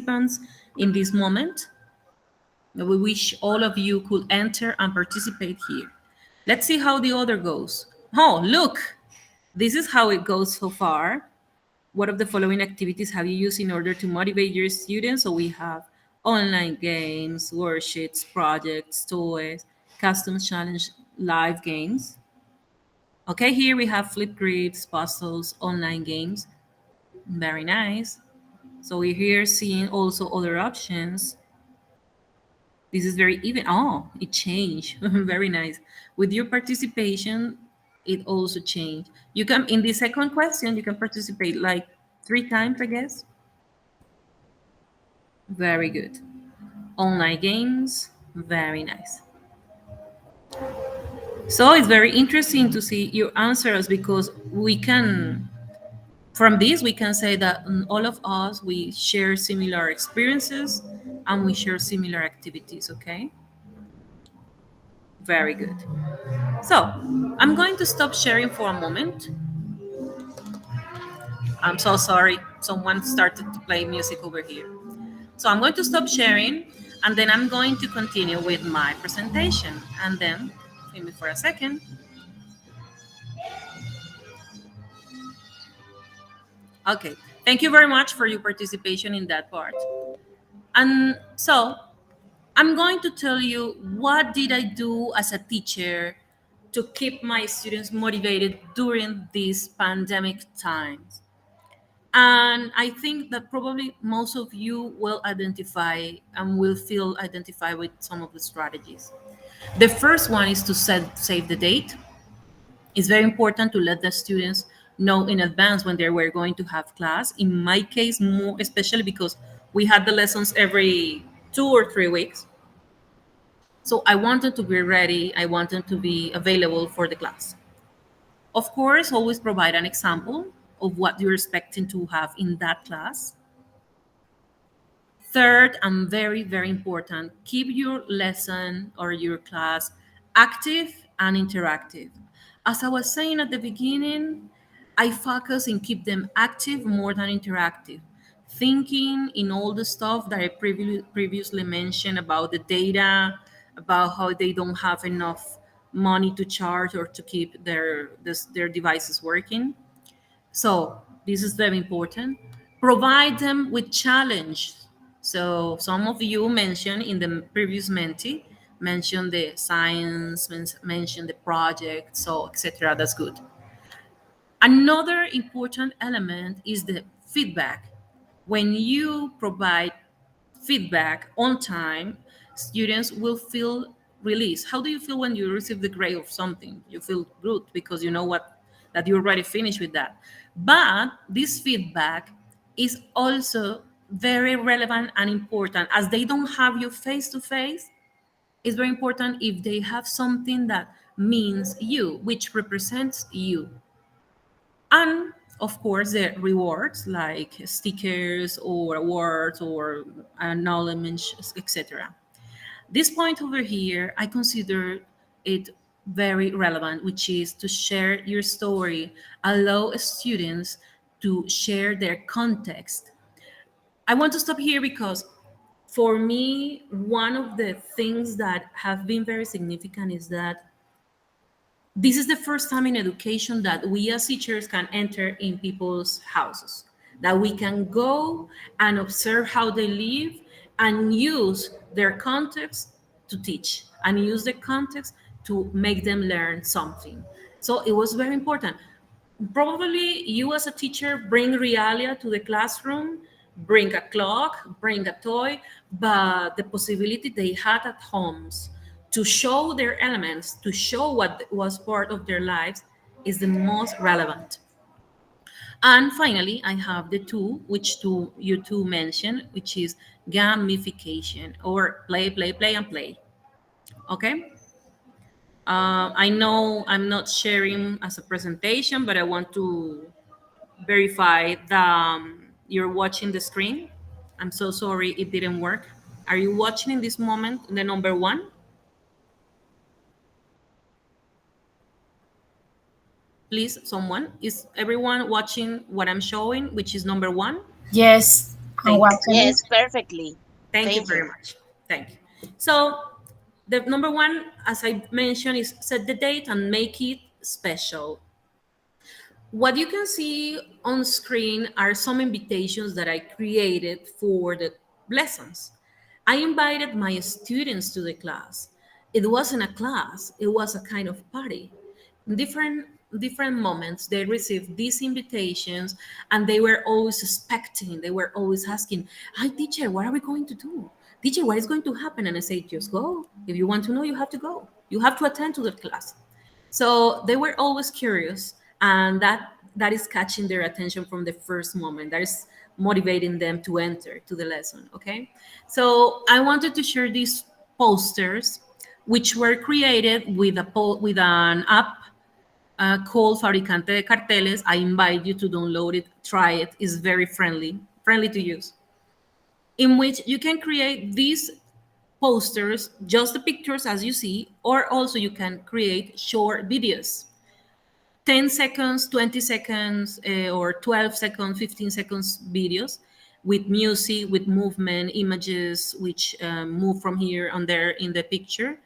participants in this moment. We wish all of you could enter and participate here. Let's see how the other goes. Oh, look, this is how it goes so far. What of the following activities have you used in order to motivate your students? So we have online games, worksheets, projects, toys, custom challenge, live games. Okay, here we have flip grids, puzzles, online games. Very nice. So we're here seeing also other options. This is very even. Oh, it changed. Very nice. With your participation, it also changed. You can, in the second question, you can participate like 3 times, I guess. Very good. Online games, very nice. So it's very interesting to see your answers because we can, from this, we can say that all of us, we share similar experiences and we share similar activities, okay? Very good. So I'm going to stop sharing for a moment. I'm so sorry. Someone started to play music over here. So I'm going to stop sharing and then I'm going to continue with my presentation. And then, give me for a second. Okay. Thank you very much for your participation in that part. And so I'm going to tell you what did I do as a teacher to keep my students motivated during these pandemic times. And I think that probably most of you will identify and will feel identified with some of the strategies. The first one is to save the date. It's very important to let the students know in advance when they were going to have class. In my case, more especially because we had the lessons every 2 or 3 weeks. So I wanted to be ready. I wanted to be available for the class. Of course, always provide an example of what you're expecting to have in that class. Third, and very, very important, keep your lesson or your class active and interactive. As I was saying at the beginning, I focus and keep them active more than interactive. Thinking in all the stuff that I previously mentioned about the data, about how they don't have enough money to charge or to keep their devices working. So this is very important. Provide them with challenge. So some of you mentioned in the previous Menti, mentioned the science, mentioned the project, so etc. That's good. Another important element is the feedback. When you provide feedback on time, students will feel released. How do you feel when you receive the grade of something? You feel good because you know what that you already finished with that. But this feedback is also very relevant and important as they don't have you face to face. It's very important if they have something that means you, which represents you. And of course, the rewards like stickers or awards or acknowledgements, etc. This point over here, I consider it very relevant, which is to share your story, allow students to share their context. I want to stop here because for me, one of the things that have been very significant is that this is the first time in education that we as teachers can enter in people's houses, that we can go and observe how they live and use their context to teach and use the context to make them learn something. So it was very important. Probably you as a teacher bring realia to the classroom, bring a clock, bring a toy, but the possibility they had at homes to show their elements, to show what was part of their lives is the most relevant. And finally, I have the two, which two you two mentioned, which is gamification or play, play, play, and play. Okay. I know I'm not sharing as a presentation, but I want to verify that you're watching the screen. I'm so sorry it didn't work. Are you watching in this moment the number one? Please, someone. Is everyone watching what I'm showing, which is number one? Yes, Thank you. Yes, perfectly. Thank you Thank very you. much. Thank you. So, the number one, as I mentioned, is set the date and make it special. What you can see on screen are some invitations that I created for the lessons. I invited my students to the class. It wasn't a class, it was a kind of party. Different different moments they received these invitations, and they were always expecting, they were always asking, "Hi teacher, what are we going to do? Teacher, what is going to happen?" And I say, "Just go. If you want to know, you have to go. You have to attend to the class." So they were always curious, and that is catching their attention from the first moment. That is motivating them to enter to the lesson. Okay, so I wanted to share these posters, which were created with with an app called Fabricante de Carteles. I invite you to download it, try it. It's very friendly to use. In which you can create these posters, just the pictures as you see, or also you can create short videos, 10 seconds, 20 seconds, or 12 seconds, 15 seconds videos with music, with movement, images which move from here and there in the picture.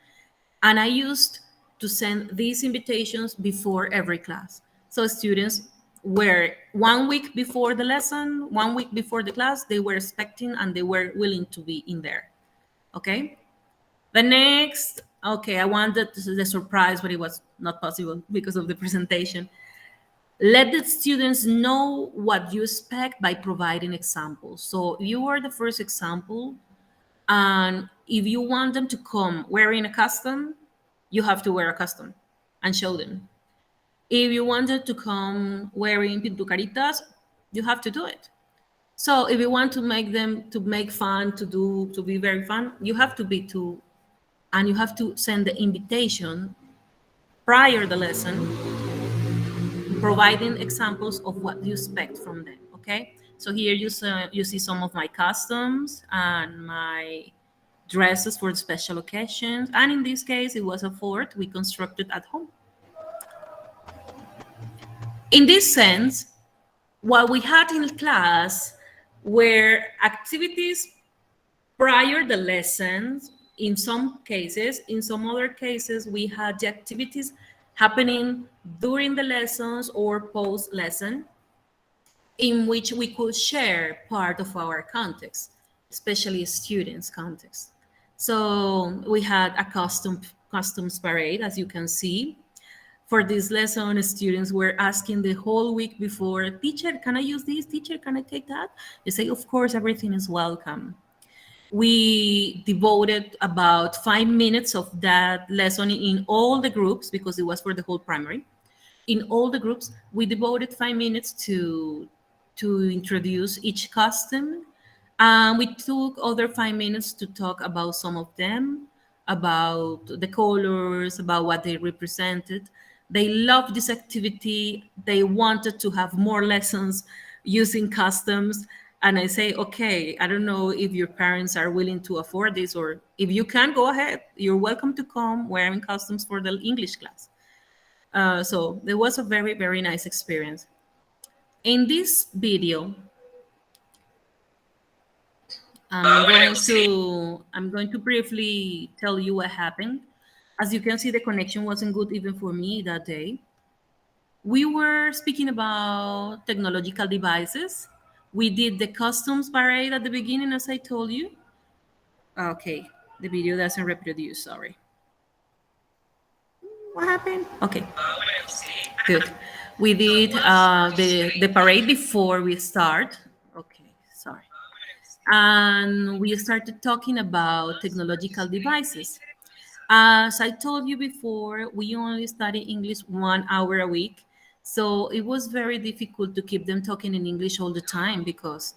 And I used to send these invitations before every class. So students were 1 week before the lesson, 1 week before the class, they were expecting and they were willing to be in there. Okay. The next, okay, I wanted the surprise, but it was not possible because of the presentation. Let the students know what you expect by providing examples. So you are the first example, and if you want them to come wearing a costume, you have to wear a costume and show them. If you want them to come wearing pintucaritas, you have to do it. So if you want to make them to make fun, to be very fun, you have to be too, and you have to send the invitation prior the lesson, providing examples of what you expect from them. Okay, so here you see some of my customs and my dresses for special occasions, and in this case it was a fort we constructed at home. In this sense, what we had in class were activities prior the lessons. In some cases, in some other cases, we had the activities happening during the lessons or post lesson, in which we could share part of our context, especially students' context. So we had a customs parade, as you can see. For this lesson, students were asking the whole week before, "Teacher, can I use this? Teacher, can I take that?" They say, "Of course, everything is welcome." We devoted about 5 minutes of that lesson in all the groups because it was for the whole primary. In all the groups, we devoted 5 minutes to introduce each custom, and we took other 5 minutes to talk about some of them, about the colors, about what they represented. They loved this activity. They wanted to have more lessons using customs. And I say, okay, I don't know if your parents are willing to afford this, or if you can, go ahead. You're welcome to come wearing customs for the English class. So there was a very nice experience. In this video, I'm going to briefly tell you what happened. As you can see, the connection wasn't good even for me that day. We were speaking about technological devices. We did the customs parade at the beginning, as I told you. Okay, the video doesn't reproduce. Sorry. What happened? Okay, good. We did the parade before we start. Okay, sorry. And we started talking about technological devices. As I told you before, we only study English 1 hour a week. So it was very difficult to keep them talking in English all the time because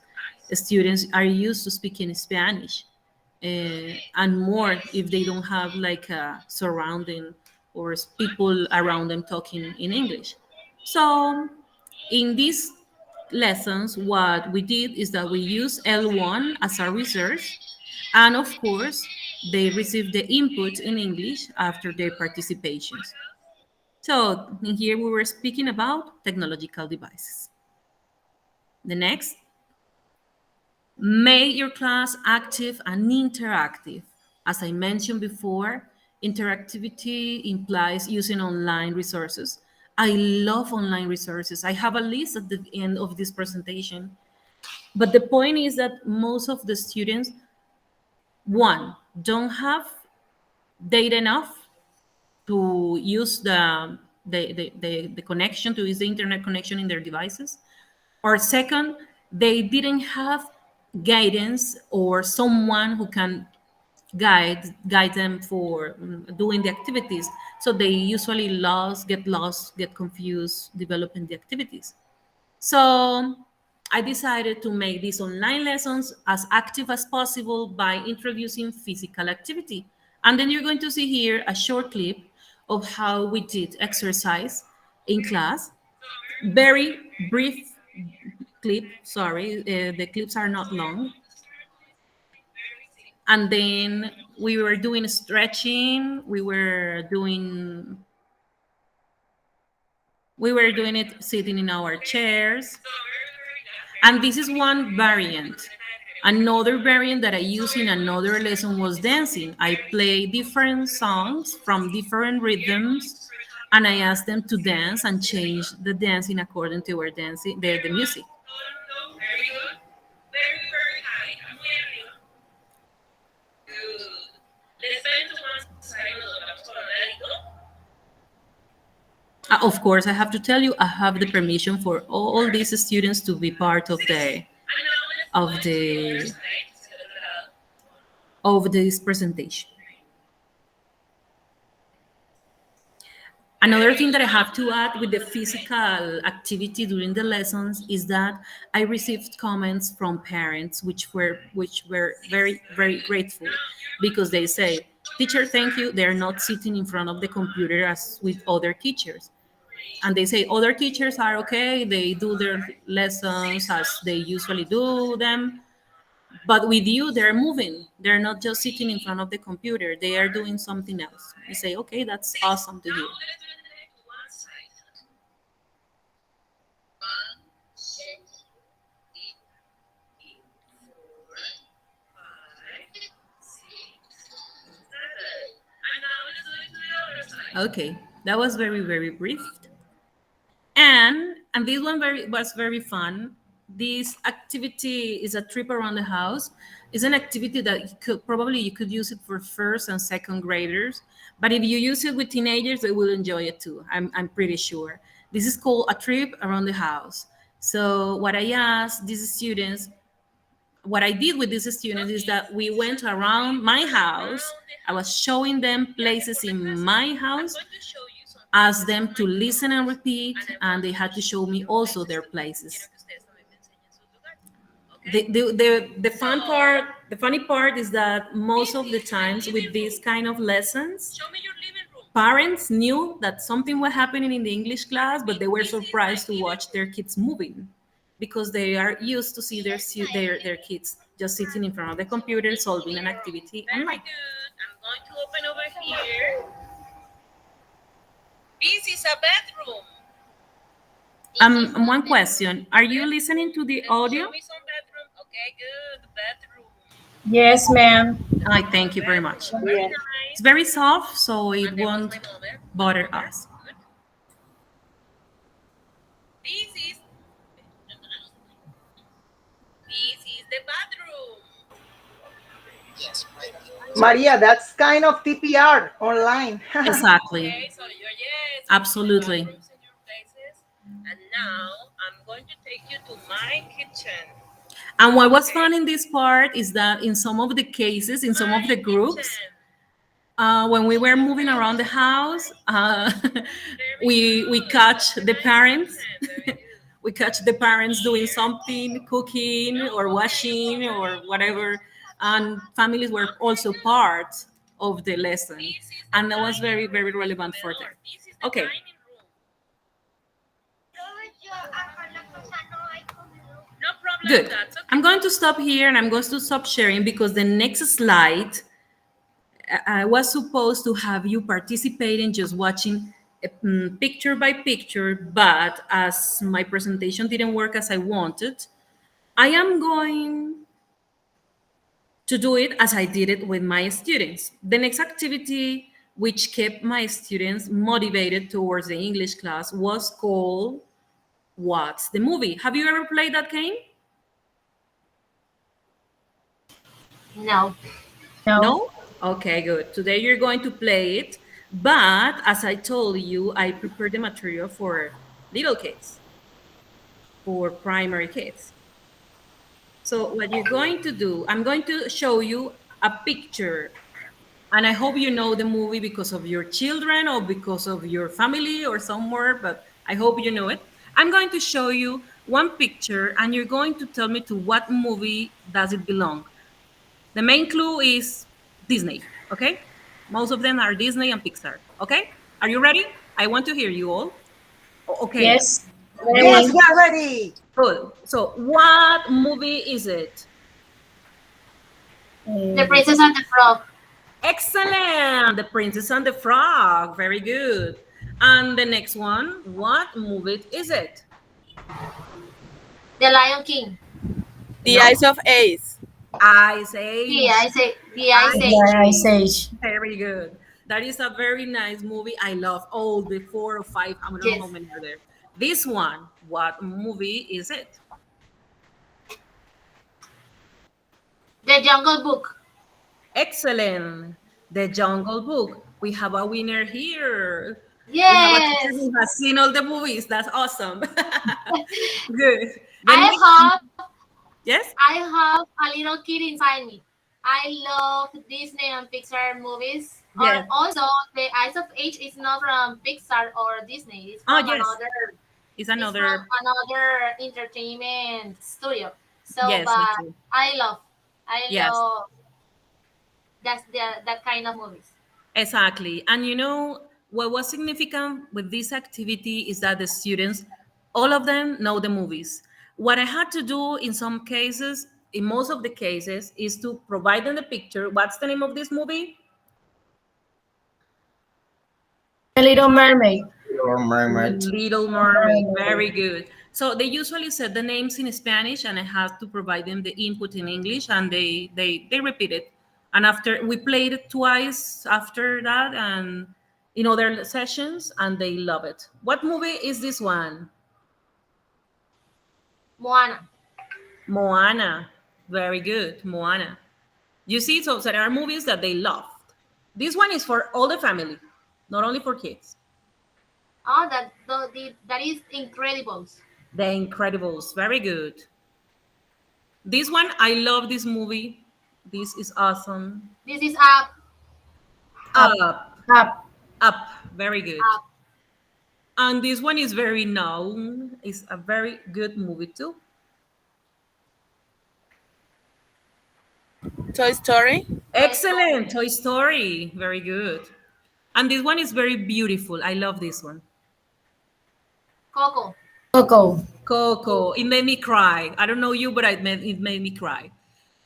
students are used to speaking Spanish, and more if they don't have like a surrounding or people around them talking in English. So in these lessons, what we did is that we use L1 as our resource, and of course, they receive the input in English after their participations. So in here we were speaking about technological devices. The next. Make your class active and interactive. As I mentioned before, interactivity implies using online resources. I love online resources. I have a list at the end of this presentation. But the point is that most of the students, one, don't have data enough to use the connection, to use the internet connection in their devices. Or second, they didn't have guidance or someone who can guide them for doing the activities. So they usually lost, get confused developing the activities. So I decided to make these online lessons as active as possible by introducing physical activity. And then you're going to see here a short clip of how we did exercise in class. Very brief clip, sorry, the clips are not long. And then we were doing stretching, we were doing it sitting in our chairs. And this is one variant. Another variant that I used in another lesson was dancing. I play different songs from different rhythms, and I asked them to dance and change the dancing according to our dancing, the music. Of course, I have to tell you, I have the permission for all these students to be part of the of this presentation. Another thing that I have to add with the physical activity during the lessons is that I received comments from parents which were very grateful, because they say, "Teacher, thank you. They're not sitting in front of the computer as with other teachers." And they say other teachers are okay, they do their lessons as they usually do them, but with you they're moving, they're not just sitting in front of the computer, they are doing something else. I say, okay, that's awesome to hear. Okay, that was very brief. And this one was very fun. This activity is a trip around the house. It's an activity that you could use it for first and second graders, but if you use it with teenagers, they will enjoy it too. I'm pretty sure. This is called a trip around the house. So what I did with these students is that we went around my house. I was showing them places in my house, asked them to listen and repeat, and they had to show me also their places. The funny part is that most of the times with these kind of lessons, parents knew that something was happening in the English class, but they were surprised to watch their kids moving, because they are used to see their kids just sitting in front of the computer solving an activity online. I'm going to open over here. This is a bedroom. One question. Are you listening to the audio? Show me some bedroom. Okay, good. Bedroom. Yes, ma'am. I thank you very much. Very Yes. nice. It's very soft, so it won't bother us. This is this is the bathroom. Maria, that's kind of TPR online. Exactly. Okay, so yes, absolutely. And now I'm going to take you to my kitchen. And what was fun in this part is that in some of the cases, in some of the groups, when we were moving around the house, we catch the parents. We catch the parents doing something, cooking or washing or whatever, and families were also part of the lesson, and that was very relevant for them. Okay. Good. I'm going to stop here and I'm going to stop sharing, because the next slide, I was supposed to have you participating, just watching picture by picture, but as my presentation didn't work as I wanted, I am going to do it as I did it with my students. The next activity, which kept my students motivated towards the English class, was called What's the Movie? Have you ever played that game? No. No? No. Okay, good. Today you're going to play it, but as I told you, I prepared the material for little kids, for primary kids. So what you're going to do, I'm going to show you a picture, and I hope you know the movie because of your children or because of your family or somewhere, but I hope you know it. I'm going to show you one picture, and you're going to tell me to what movie does it belong. The main clue is Disney, okay? Most of them are Disney and Pixar, okay? Are you ready? I want to hear you all. Okay, Yes. Yes, good, Ready. we are ready. good. So, what movie is it? The Princess and the Frog. Excellent! The Princess and the Frog. Very good. And the next one, what movie is it? The Lion King. The No? Eyes of Ace. Ice Age. The Ice Ice Age. Age. The Ice Age. Very good. That is a very nice movie. I love all the four or five. I don't know how Yes. many are there. This one, what movie is it? The Jungle Book. Excellent. The Jungle Book. We have a winner here. We have a teacher Yes. who has seen all the movies. That's awesome. Good. The I next, have yes? I have a little kid inside me. I love Disney and Pixar movies. Or Yes. also, The Eyes of Age is not from Pixar or Disney. Oh, yes. It's It's from another, another entertainment studio. So, yes, me but too. I Yes. love that kind of movies. Exactly. And what was significant with this activity is that the students, all of them know the movies. What I had to do in some cases, in most of the cases, is to provide them the picture. What's the name of this movie? The Little Mermaid. Little Mermaid. Little Mermaid. Very good. So they usually set the names in Spanish, and I have to provide them the input in English, and they repeat it. And after we played it twice after that, and in other sessions, and they love it. What movie is this one? Moana. Moana. Very good, Moana. You see, so there are movies that they loved. This one is for all the family, not only for kids. Oh, that is incredible. The Incredibles. Very good. This one, I love this movie. This is awesome. This is up, Up, up, up. Very good. up. And this one is very known. It's a very good movie too. Toy Story. Excellent. Toy Story. Very good. And this one is very beautiful. I love this one. Coco. Coco. Coco. It made me cry. I don't know you, but it made me cry.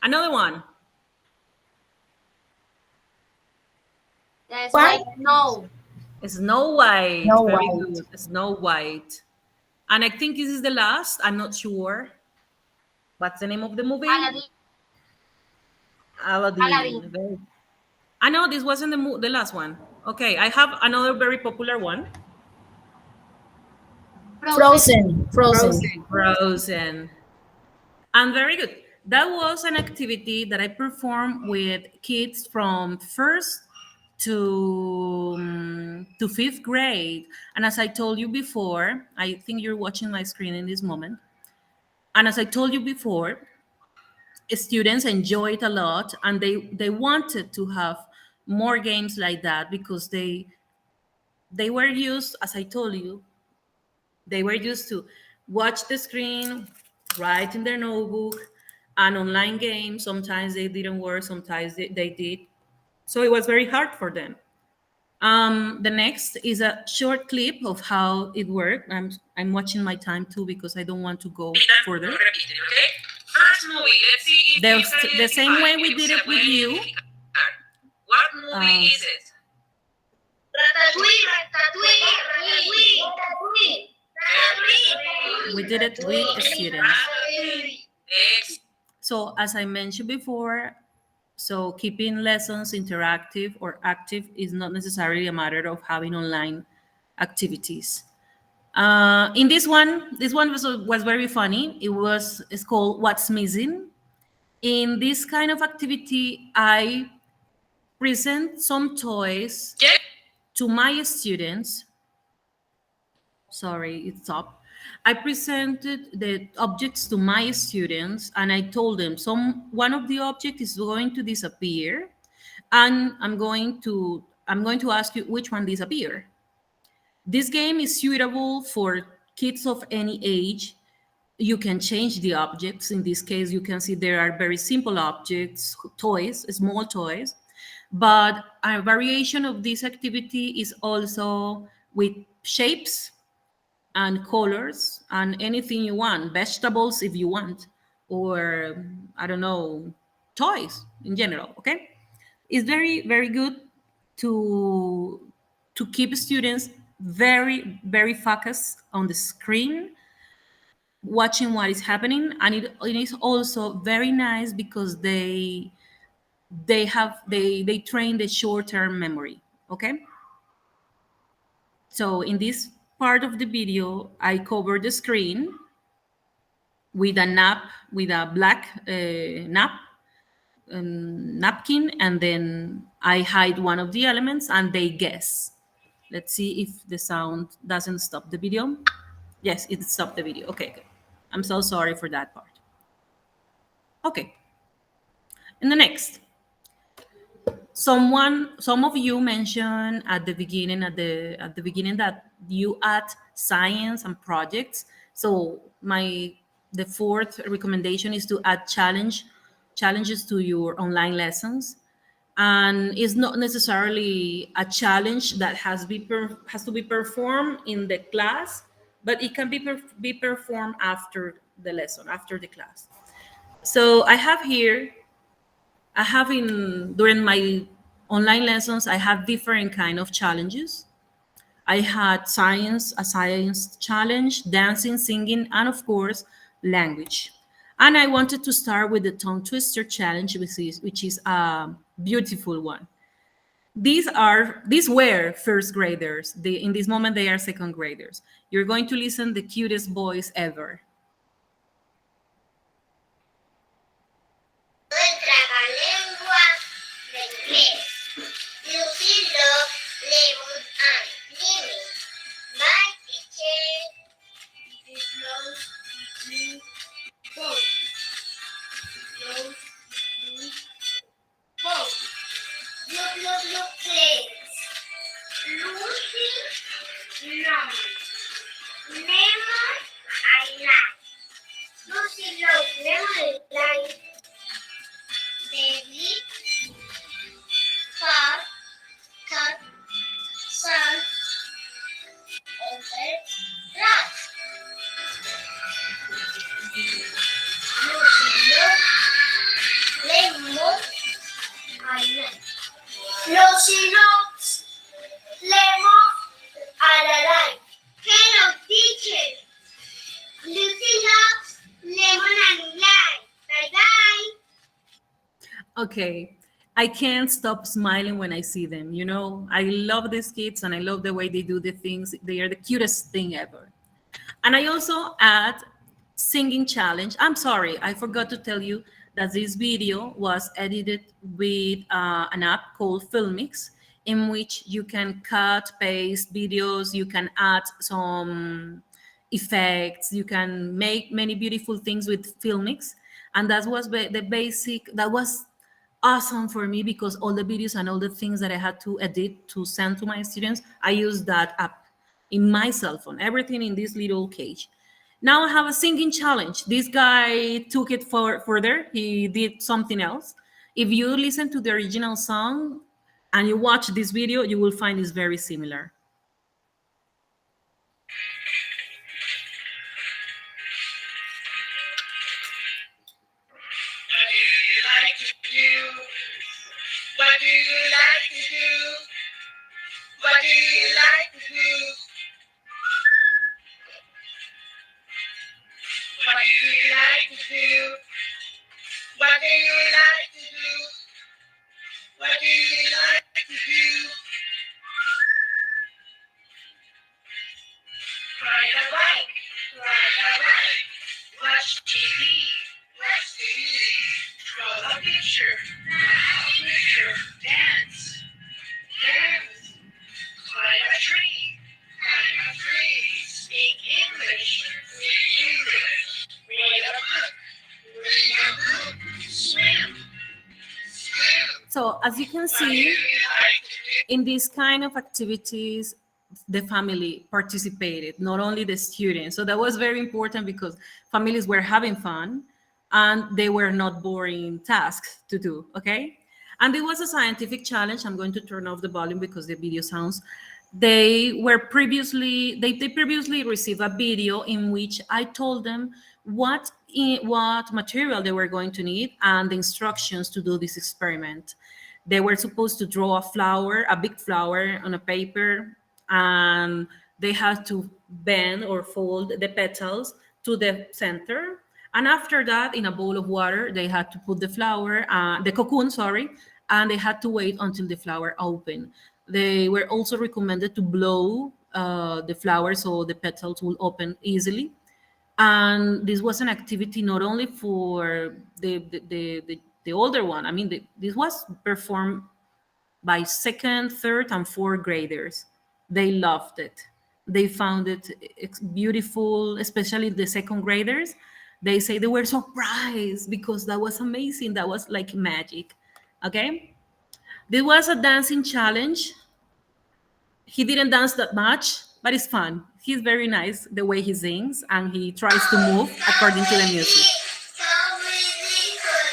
Another one. That's right. No. Snow White. Snow Very White. good. Snow White. And I think this is the last. I'm not sure. What's the name of the movie? Aladdin. Aladdin. Aladdin. I know this wasn't the last one. Okay, I have another very popular one. Frozen. Frozen. And very good. That was an activity that I performed with kids from first to fifth grade. And as I told you before, I think you're watching my screen in this moment. And as I told you before, students enjoy it a lot, and they wanted to have more games like that because they were used, as I told you, they were used to watch the screen, write in their notebook, and online games. Sometimes they didn't work, sometimes they did. So it was very hard for them. The next is a short clip of how it worked. I'm watching my time too because I don't want to go further. First movie, let's see if the same way we did it with you. What movie is it? We did it with students. So as I mentioned before, So keeping lessons interactive or active is not necessarily a matter of having online activities. In this one was very funny. It's called What's Missing. In this kind of activity, I present some toys to my students. Sorry, it's up. I presented the objects to my students and I told them one of the objects is going to disappear and I'm going to ask you which one disappeared. This game is suitable for kids of any age. You can change the objects. In this case, you can see there are very simple objects, toys, small toys. But a variation of this activity is also with shapes and colors and anything you want, vegetables if you want, or I don't know, toys in general. Okay, it's very very good to keep students very focused on the screen watching what is happening, and it is also very nice because they train the short-term memory. Okay, so in this part of the video I cover the screen with a with a black napkin, and then I hide one of the elements and they guess. Let's see if the sound doesn't stop the video. Yes, it stopped the video. Okay, good. I'm so sorry for that part. Okay, and the next. Some of you mentioned at the beginning, at the beginning that you add science and projects. So the fourth recommendation is to add challenges to your online lessons, and it's not necessarily a challenge that has to be performed in the class, but it can be performed after the lesson, after the class. So I have in during my online lessons, I have different kind of challenges. I had a science challenge, dancing, singing, and of course, language. And I wanted to start with the tongue twister challenge, which is a beautiful one. These were first graders. In this moment, they are second graders. You're going to listen the cutest voice ever. Tragalengua de inglés. Lucy Love, Lemon and Lemmy. My teacher is Rose Blue Boat. Rose Blue Boat. Look, planes. Lucy, no. Lemon, I like. Lucy loves lemon like. Baby, car, cut, sun, over, rat. Lucy loves lemon, I like. Lucy loves lemon, I like. Hello, teacher. Lucy loves lemon and like. Bye bye. Okay. I can't stop smiling when I see them. You know, I love these kids and I love the way they do the things. They are the cutest thing ever. And I also add singing challenge. I'm sorry, I forgot to tell you that this video was edited with an app called Filmix, in which you can cut, paste videos, you can add some effects, you can make many beautiful things with Filmix. And that was the basic, that was awesome for me because all the videos and all the things that I had to edit to send to my students, I used that app in my cell phone, everything in this little cage. Now I have a singing challenge. This guy took it further. He did something else. If you listen to the original song and you watch this video, you will find it's very similar. What do you like to do? What do you like to do? What do you like to do? What do you like to do? What do you like to do? What do you like to do? Ride a bike, ride a bike. Watch TV, watch TV. Draw a picture, draw a picture. Dance, dance. Climb a tree, climb a tree. Speak English, speak English. Read a book, read a book. Swim, swim. So as you can What do you see, like to do? in these kind of activities, the family participated, not only the students. So that was very important because families were having fun and they were not boring tasks to do. Okay. And it was a scientific challenge. I'm going to turn off the volume because the video sounds. They previously received a video in which I told them what material they were going to need and the instructions to do this experiment. They were supposed to draw a flower, a big flower on a paper, and they had to bend or fold the petals to the center. And after that, in a bowl of water, they had to put the flower, the cocoon, sorry, and they had to wait until the flower opened. They were also recommended to blow the flower so the petals will open easily. And this was an activity not only for the older one. I mean, this was performed by second, third, and fourth graders. They loved it. They found it beautiful, especially the second graders. They say they were surprised because that was amazing. That was like magic. Okay. This was a dancing challenge. He didn't dance that much, but it's fun. He's very nice the way he sings and he tries to move according to the music.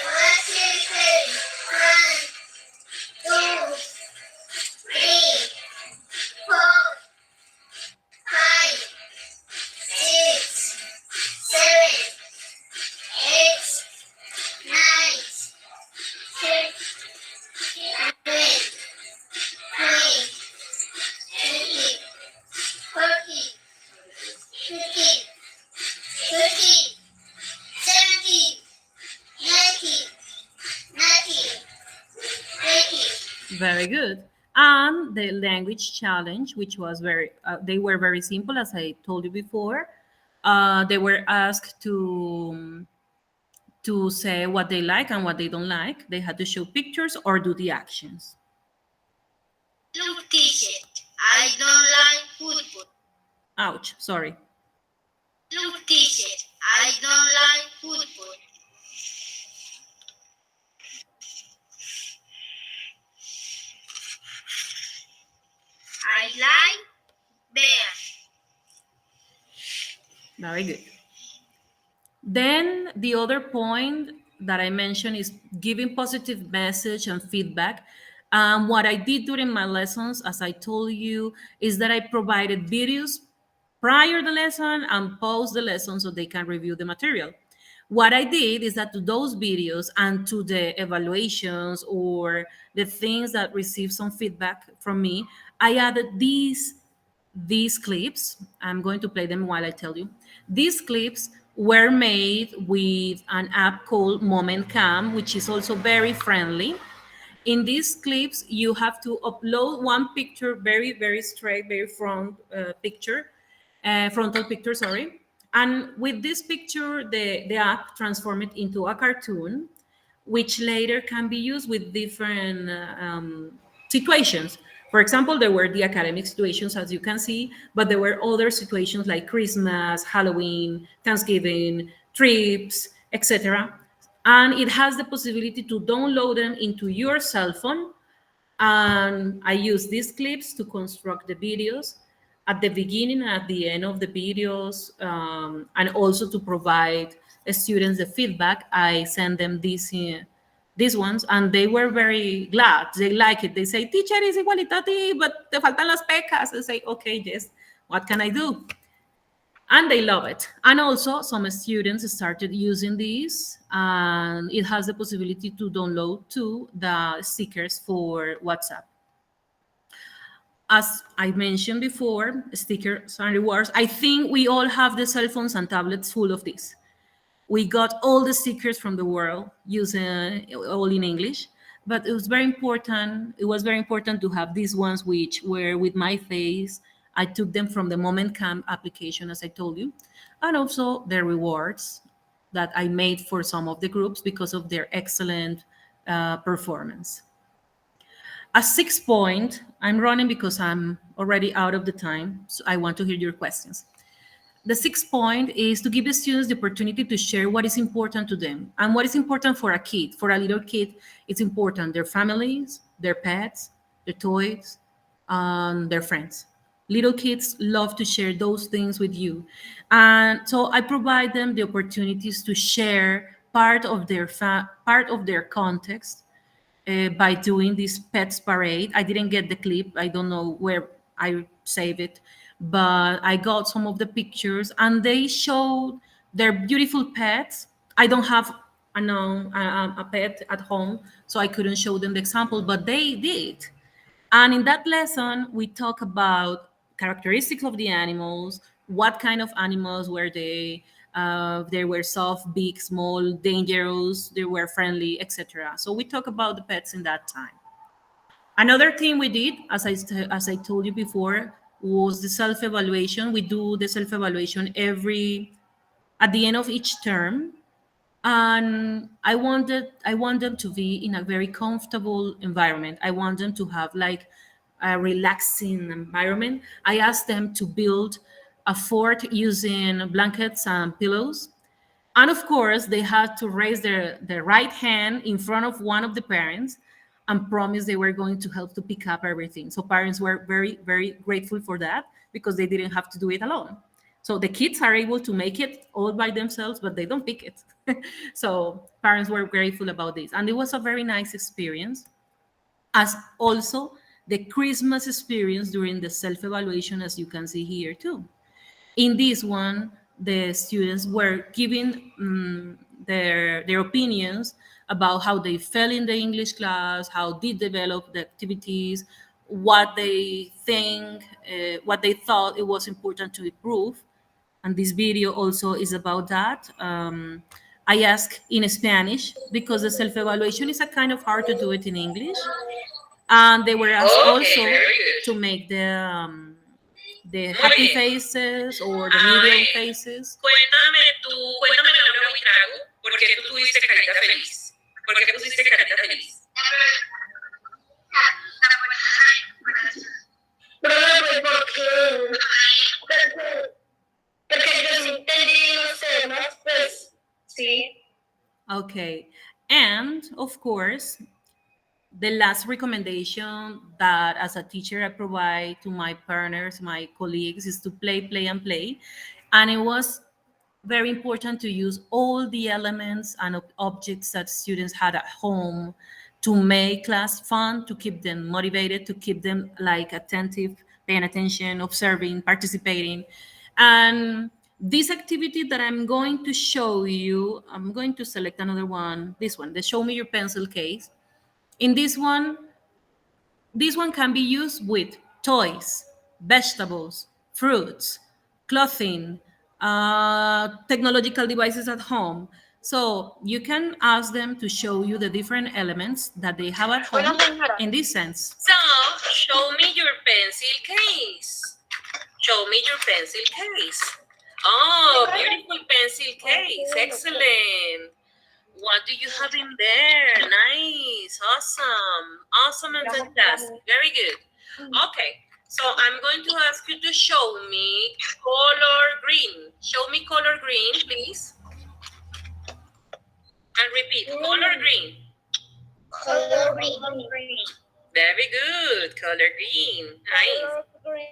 What's his name? 1, 2, 3, 4, 5, 6, 7, 8, 9, 10, 11, 12, 13, 14, 15, 16, 17, 19, 20. Very good. And the language challenge, which was they were very simple, as I told you before. They were asked to say what they like and what they don't like. They had to show pictures or do the actions. Look, teacher, I don't like football. Ouch, sorry. Look, teacher, I don't like football. I like bear. Very good. Then the other point that I mentioned is giving positive message and feedback. What I did during my lessons, as I told you, is that I provided videos prior the lesson and post the lesson so they can review the material. What I did is that to those videos and to the evaluations or the things that receive some feedback from me, I added these clips. I'm going to play them while I tell you. These clips were made with an app called Moment Cam, which is also very friendly. In these clips, you have to upload one picture, very, very straight, very frontal picture, sorry. And with this picture, the app transform it into a cartoon, which later can be used with different situations. For example, there were the academic situations, as you can see, but there were other situations like Christmas, Halloween, Thanksgiving, trips, etc. And it has the possibility to download them into your cell phone. And I use these clips to construct the videos at the beginning and at the end of the videos, and also to provide students the feedback. I send them these ones, and they were very glad. They like it. They say, "Teacher, is igualita a ti, but te faltan las pecas." I say, "Okay, yes. What can I do?" And they love it. And also, some students started using these, and it has the possibility to download to the stickers for WhatsApp. As I mentioned before, stickers and rewards. I think we all have the cell phones and tablets full of this. We got all the stickers from the world using all in English. but it was very important. It was very important to have these ones which were with my face. I took them from the Moment Camp application, as I told you, and also the rewards that I made for some of the groups because of their excellent performance. A 6 point, I'm running because I'm already out of the time, so I want to hear your questions. The 6 point is to give the students the opportunity to share what is important to them. And what is important for a kid, for a little kid, it's important their families, their pets, their toys, and their friends. Little kids love to share those things with you. And so I provide them the opportunities to share part of their context by doing this pets parade. I didn't get the clip. I don't know where I save it, but I got some of the pictures, and they showed their beautiful pets. I don't have a pet at home, so I couldn't show them the example, but they did. And in that lesson, we talk about characteristics of the animals, what kind of animals were they, they were soft, big, small, dangerous, they were friendly, etc. So we talk about the pets in that time. Another thing we did, as I told you before, was the self-evaluation. We do the self-evaluation every at the end of each term, and I want them to be in a very comfortable environment. I want them to have like a relaxing environment. I asked them to build a fort using blankets and pillows, and of course they had to raise their right hand in front of one of the parents and promise they were going to help to pick up everything. So parents were very, very grateful for that because they didn't have to do it alone. So the kids are able to make it all by themselves, but they don't pick it. So parents were grateful about this. And it was a very nice experience, as also the Christmas experience during the self-evaluation, as you can see here too. In this one, the students were giving their opinions about how they felt in the English class, how they developed the activities, what they think, what they thought it was important to improve. And this video also is about that. I ask in Spanish because the self-evaluation is a kind of hard to do it in English, and they were asked Okay, also very good. to make the Muy happy bien. faces or the medium faces. Cuéntame Laura Buitrago, ¿por qué tú tuviste carita feliz? ¿Por qué pusiste carita feliz? Profe, pues porque yo sí entendí los temas, pues sí. Okay. And of course, the last recommendation that as a teacher I provide to my partners, my colleagues, is to play, play, and play. And it was very important to use all the elements and objects that students had at home to make class fun, to keep them motivated, to keep them like attentive, paying attention, observing, participating. And this activity that I'm going to show you, I'm going to select another one, this one, the show me your pencil case. In this one can be used with toys, vegetables, fruits, clothing, technological devices at home. So you can ask them to show you the different elements that they have at home in this sense. So, show me your pencil case. Show me your pencil case. Oh, beautiful pencil case. Excellent. What do you have in there? Nice. Awesome. Awesome and fantastic. Very good. Okay. So I'm going to ask you to show me color green. Show me color green, please. And repeat, color green. Color green. Very good. Color green. Nice.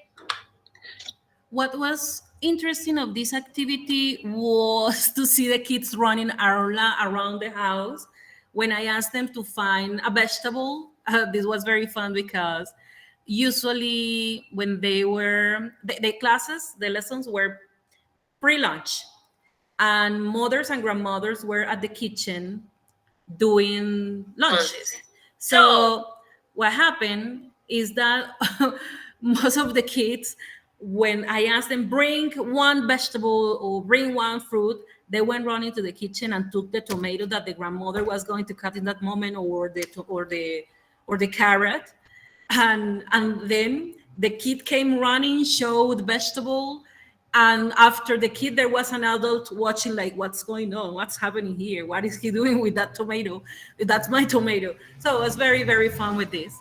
What was interesting of this activity was to see the kids running around the house. When I asked them to find a vegetable, this was very fun because usually when they were the classes, the lessons were pre-lunch, and mothers and grandmothers were at the kitchen doing lunches. So what happened is that most of the kids, when I asked them bring one vegetable or bring one fruit, They went running to the kitchen and took the tomato that the grandmother was going to cut in that moment, or the carrot, and then the kid came running, showed vegetable, and after the kid there was an adult watching, like, what's going on, what's happening here, what is he doing with that tomato, that's my tomato. So it was very, very fun with this.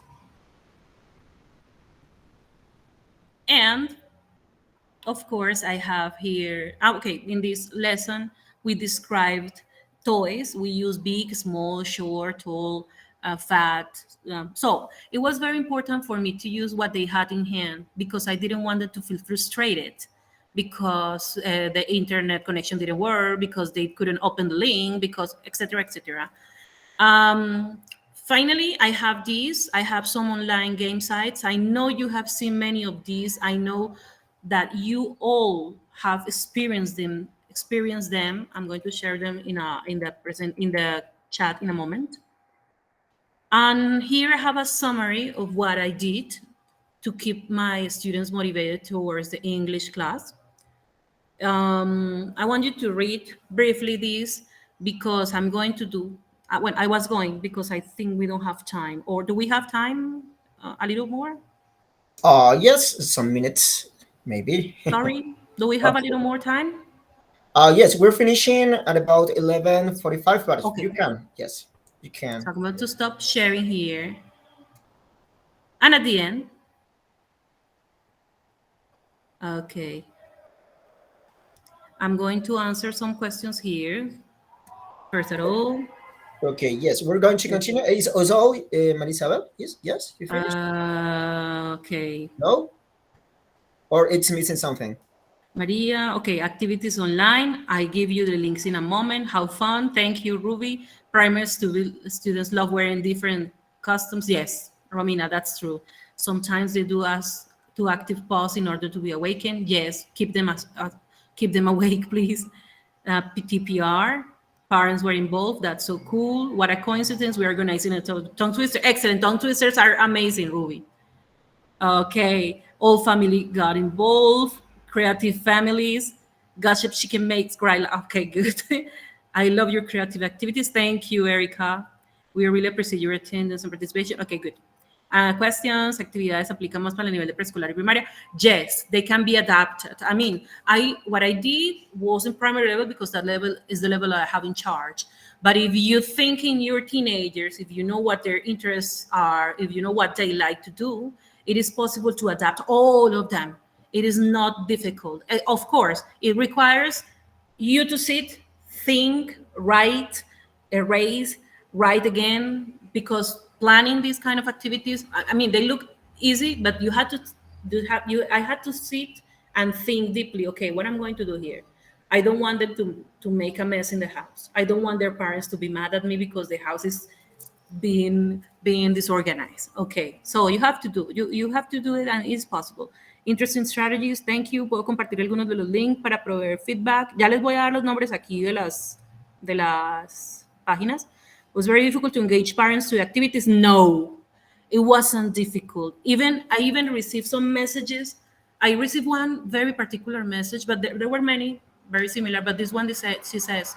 And of course, I have here, okay, in this lesson, we described toys. We use big, small, short, tall, fat. So it was very important for me to use what they had in hand, because I didn't want them to feel frustrated because the internet connection didn't work, because they couldn't open the link, because etc. etc. Um, Finally, I have these. I have some online game sites. I know you have seen many of these. I know that you all have experienced them. Experienced them. I'm going to share them in the chat in a moment. And here I have a summary of what I did to keep my students motivated towards the English class. I want you to read briefly this, because I'm going to do when I was going, because I think we don't have time. Or do we have time? A little more? Yes, some minutes, maybe. Sorry. Do we have a Okay. little more time? Yes, we're finishing at about 11:45, but Okay. you can. Yes, you So can. I'm going to stop sharing here. And at the end, okay, I'm going to answer some questions here. First of all, Okay, yes, we're going to continue. Is all, Marisabel? Yes, yes, you finished? okay. No? Or it's missing something? Maria, okay, activities online. I give you the links in a moment. How fun. Thank you, Ruby. Primary students love wearing different costumes. Yes, Romina, that's true. Sometimes they do us to active pause in order to be awakened. Yes, keep them awake, please. TPR, parents were involved. That's so cool. What a coincidence. We're organizing a tongue twister. Excellent. Tongue twisters are amazing, Ruby. Okay, all family got involved, creative families, gossip chicken makes cry. Okay, good. I love your creative activities. Thank you, Erica. We really appreciate your attendance and participation. Okay, good. Questions, actividades aplican más para el nivel de preescolar y primaria? Yes, they can be adapted. I mean, what I did was in primary level, because that level is the level I have in charge. But if you think in your teenagers, if you know what their interests are, if you know what they like to do, it is possible to adapt all of them. It is not difficult. Of course, it requires you to sit, think, write, erase, write again, because planning these kind of activities, I mean, they look easy, but you had to I had to sit and think deeply. Okay, what I'm going to do here. I don't want them to make a mess in the house. I don't want their parents to be mad at me because the house is being disorganized. Okay, so you have to do it, and it's possible. Interesting strategies. Thank you. Puedo compartir algunos de los links para proveer feedback. Ya les voy a dar los nombres aquí de las páginas. It was very difficult to engage parents to activities. No, it wasn't difficult. I even received some messages. I received one very particular message, but there were many very similar. But this one, she says,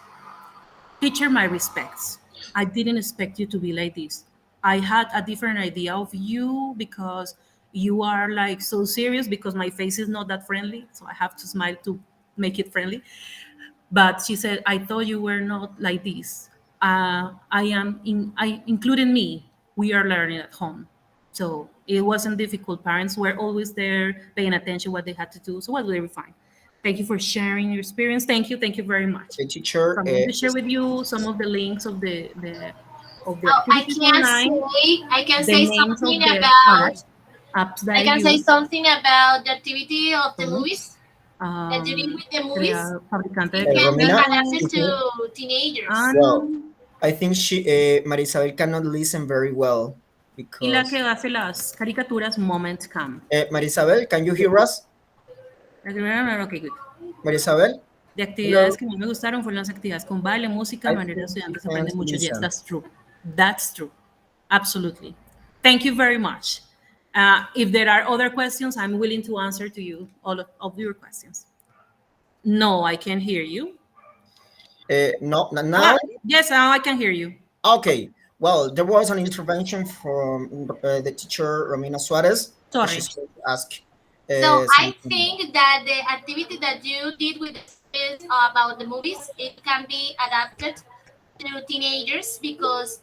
"Teacher, my respects. I didn't expect you to be like this. I had a different idea of you because you are like so serious, because my face is not that friendly. So I have to smile to make it friendly." But she said, "I thought you were not like this. Including me, we are learning at home." So it wasn't difficult. Parents were always there paying attention what they had to do. So it was very fine. Thank you for sharing your experience. Thank you. Thank you very much. Okay, teacher. So I'm going to share with you some of the links of the Oh, activities online, I can the say names of something the about apps that I I can say use. something about the activity of the So, movies that you did with the movies. fabricante It de can be Romina? adapted creaciones, to teenagers. Well, and I think Marisabel cannot listen very well y la que because. hace las caricaturas Moment Cam. Marisabel, can you hear us? Okay, good. Marisabel? De actividades Hello? que más me gustaron fueron las actividades con baile, música, de I manera think she estudiantes can't aprenden mucho. Yes, listen. that's true. That's true. Absolutely. Thank you very much. If there are other questions, I'm willing to answer to you all of your questions. No, I can't hear you. No, Ah, now. yes, now I can hear you. Okay. Well, there was an intervention from the teacher Romina Suarez. Sorry. She's going to ask So I something. think that the activity that you did with the students about the movies, it can be adapted to teenagers because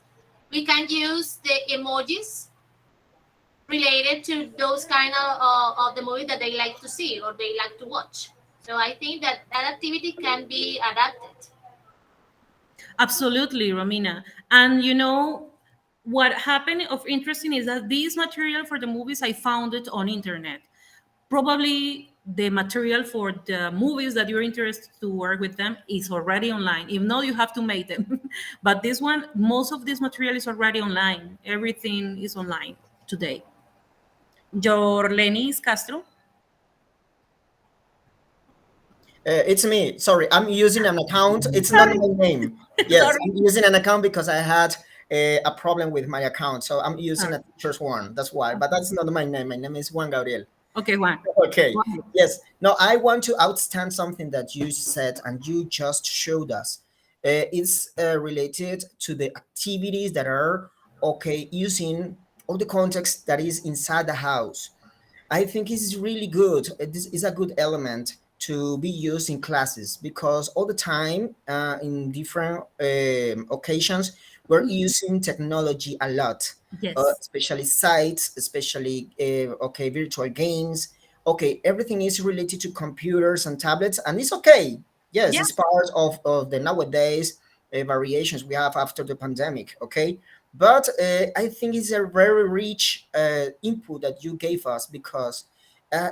we can use the emojis related to those kind of the movie that they like to see or they like to watch. So I think that that activity can be adapted. Absolutely, Romina. And what happened of interesting is that this material for the movies I found it on internet. Probably the material for the movies that you're interested to work with them is already online. If not, you have to make them. But this one, most of this material is already online. Everything is online today. Jorlenis Castro. It's me. Sorry, I'm using an account. It's not Sorry, my name. Yes, sorry. I'm using an account because I had a problem with my account. So I'm using Sorry. a teacher's one. That's why. But that's not my name. My name is Juan Gabriel. Okay, Juan. Okay. Go ahead. Yes. No, I want to outstand something that you said and you just showed us. It's related to the activities that are okay using all the context that is inside the house. I think it's really good. This is a good element to be used in classes because all the time in different occasions we're using technology a lot, Yes. especially sites, especially okay virtual games. Okay, everything is related to computers and tablets, and it's okay. Yes, Yeah. it's part of the nowadays variations we have after the pandemic. Okay, but I think it's a very rich input that you gave us because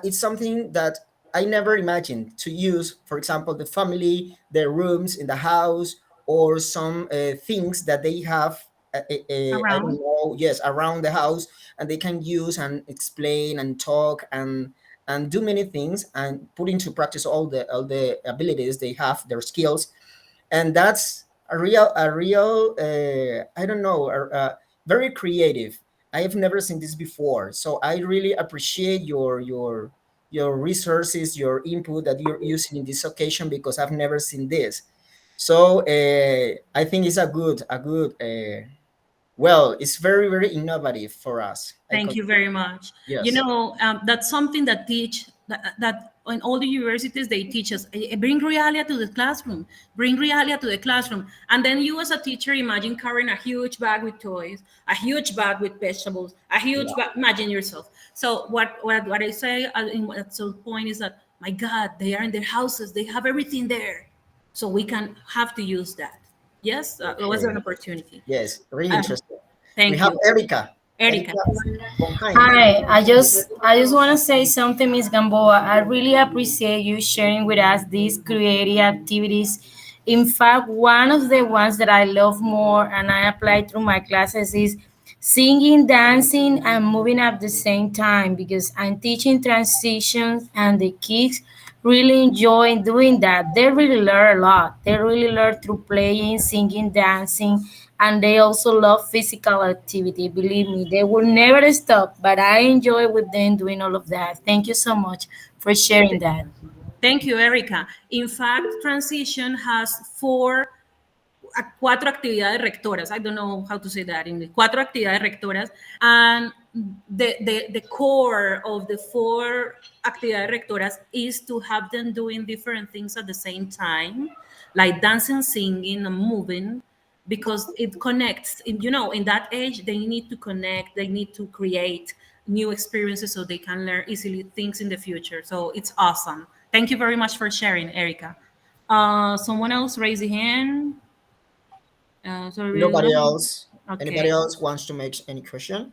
it's something that I never imagined to use. For example, the family, the rooms in the house, or some things that they have. I don't Around. know. Yes, around the house, and they can use and explain and talk and do many things and put into practice all the abilities they have, their skills, and that's a real I don't know very creative. I have never seen this before, so I really appreciate your resources, your input that you're using in this occasion because I've never seen this. So I think it's a good well, it's very very innovative for us. I Thank you consider. very much. Yes. That's something that that in all the universities they teach us. Bring reality to the classroom. Bring reality to the classroom. And then you, as a teacher, imagine carrying a huge bag with toys, a huge bag with vegetables, a huge bag. Imagine yourself. So what I say at some point is that, my God, they are in their houses. They have everything there, so we can have to use that. Yes, it was an Okay. opportunity. Yes, really Um, interesting. We thank have you, Erica. Erica. Erica von Hein. Hi, I just want to say something, Miss Gamboa. I really appreciate you sharing with us these creative activities. In fact, one of the ones that I love more and I apply through my classes is singing, dancing, and moving at the same time because I'm teaching transitions and the kids really enjoy doing that. They really learn a lot. They really learn through playing, singing, dancing, and they also love physical activity. Believe me, they will never stop. But I enjoy with them doing all of that. Thank you so much for sharing that. Thank you, Erica. In fact, Transition has cuatro actividades rectoras. I don't know how to say that in English. Cuatro actividades rectoras. And the core of the four actividades rectoras is to have them doing different things at the same time, like dancing, singing, and moving, because it connects. In that age, they need to connect, they need to create new experiences so they can learn easily things in the future. So it's awesome. Thank you very much for sharing, Erica. Someone else raise a hand. Sorry, Nobody else. Anybody okay. else wants to make any question?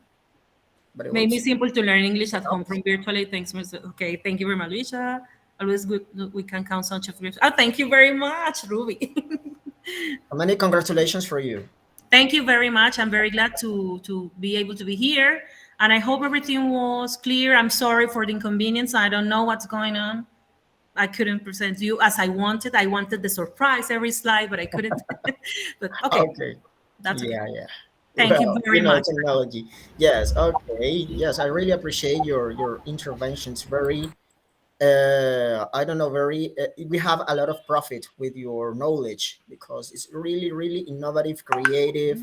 Anybody Made me else? simple to learn English at home No? from virtually. Thanks, Mr. Okay, thank you very much, Luisa. Always good. We can count such a few. Oh, thank you very much, Ruby. Many congratulations for you. Thank you very much. I'm very glad to be able to be here, and I hope everything was clear. I'm sorry for the inconvenience. I don't know what's going on. I couldn't present you as I wanted. I wanted the surprise every slide, but I couldn't. But okay, Okay. that's okay. Yeah, yeah. Thank you Well, very much. technology. Yes, okay. Yes, I really appreciate your interventions. Very I don't know, very we have a lot of profit with your knowledge because it's really, really innovative, creative,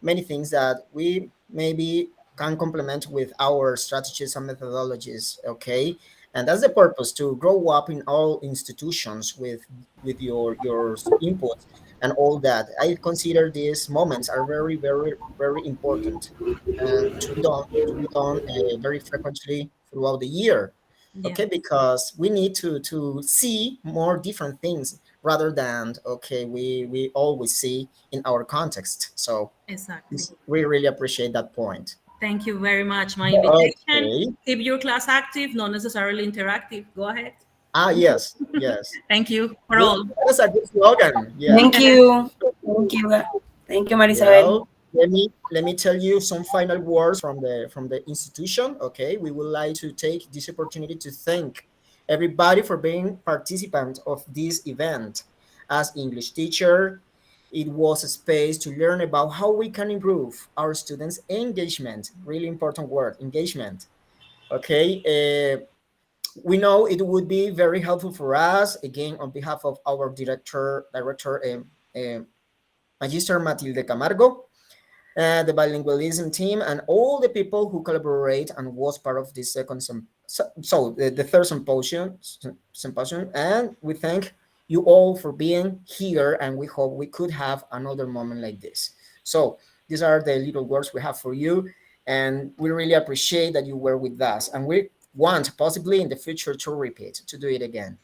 many things that we maybe can complement with our strategies and methodologies. Okay, and that's the purpose, to grow up in all institutions with your inputs and all that. I consider these moments are very, very, very important, and to be done very frequently throughout the year. Yeah, Okay, because we need to see more different things rather than, okay, we always see in our context. So exactly. we really appreciate that point. Thank you very much. My invitation. Okay. Keep your class active, not necessarily interactive. Go ahead. Yes, yes. Thank you for Good. all. That's a good slogan. Yeah. Thank you. Thank you. Thank you, María Isabel. Well, let me tell you some final words from the institution. Okay, we would like to take this opportunity to thank everybody for being participant of this event. As English teacher, it was a space to learn about how we can improve our students' engagement. Really important word, engagement. Okay, we know it would be very helpful for us. Again, on behalf of our director, Magister Matilde Camargo, the bilingualism team, and all the people who collaborate and was part of this second the third symposium. And we thank you all for being here, and we hope we could have another moment like this. So these are the little words we have for you, and we really appreciate that you were with us, and we want possibly in the future to repeat, to do it again.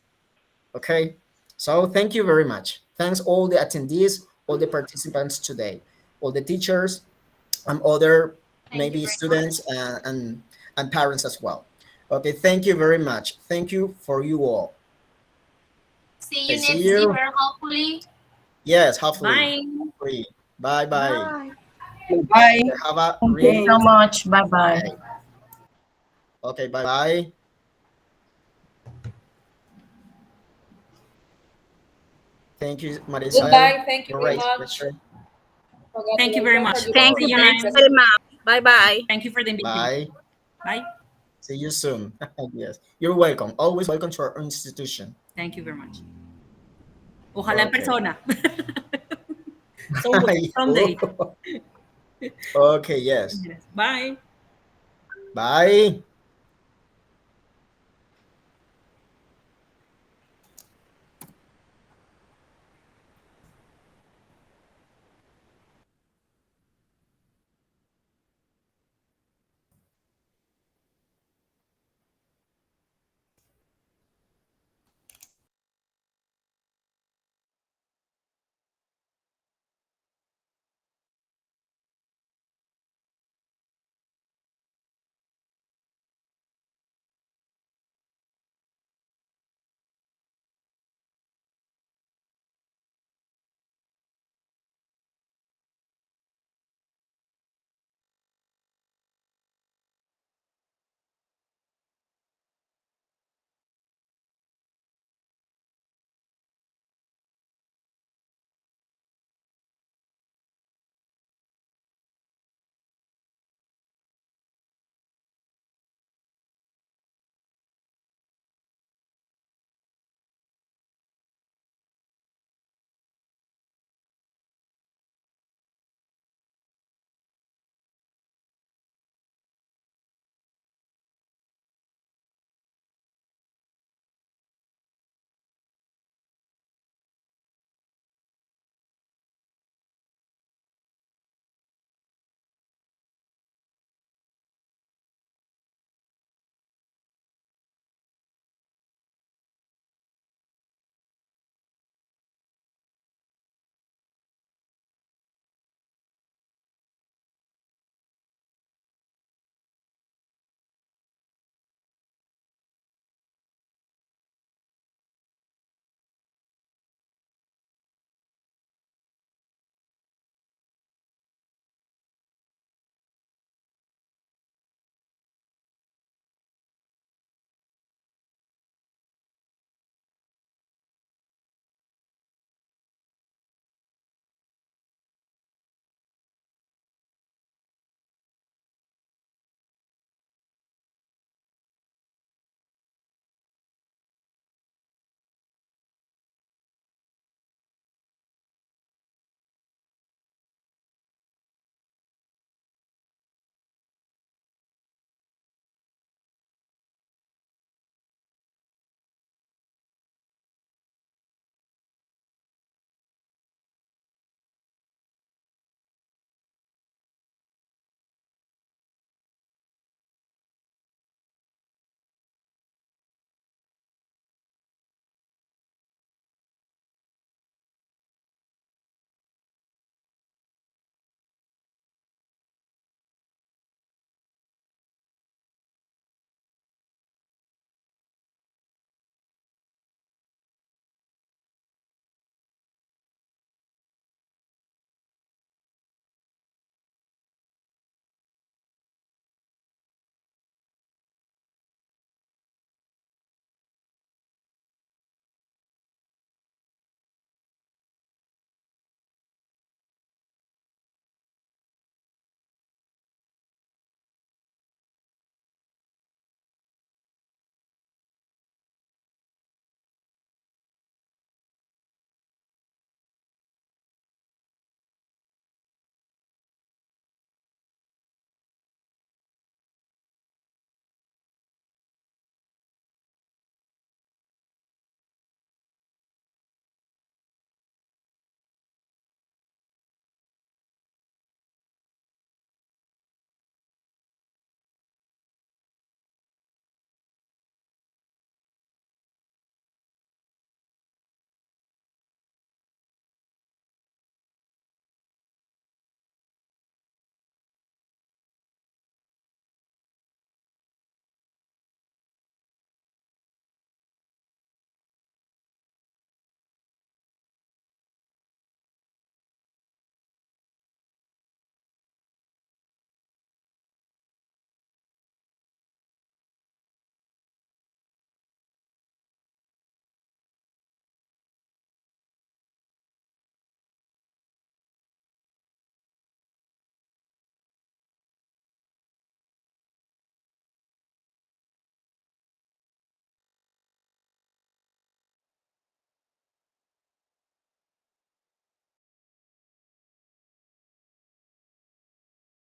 Okay, so thank you very much. Thanks all the attendees, all the participants today, all the teachers, and other Thank you maybe very much. students and parents as well. Okay, thank you very much. Thank you for you all. See I you see next you. year, hopefully. Yes, hopefully. Bye. Hopefully. Bye bye. Bye. Bye. Have a Thank you really so much. Bye bye. day. Okay, bye bye. Thank you, Maria Isabel. Goodbye. Thank you very Great much. lecture. Thank you very much. Thank See you. you Thank you next. very much. Bye bye. Thank you for the invitation. Bye. Bye. See you soon. Yes, you're welcome. Always welcome to our institution. Thank you very much. Ojalá en Okay. persona. Someday. Okay, yes. Yes. Bye. Bye.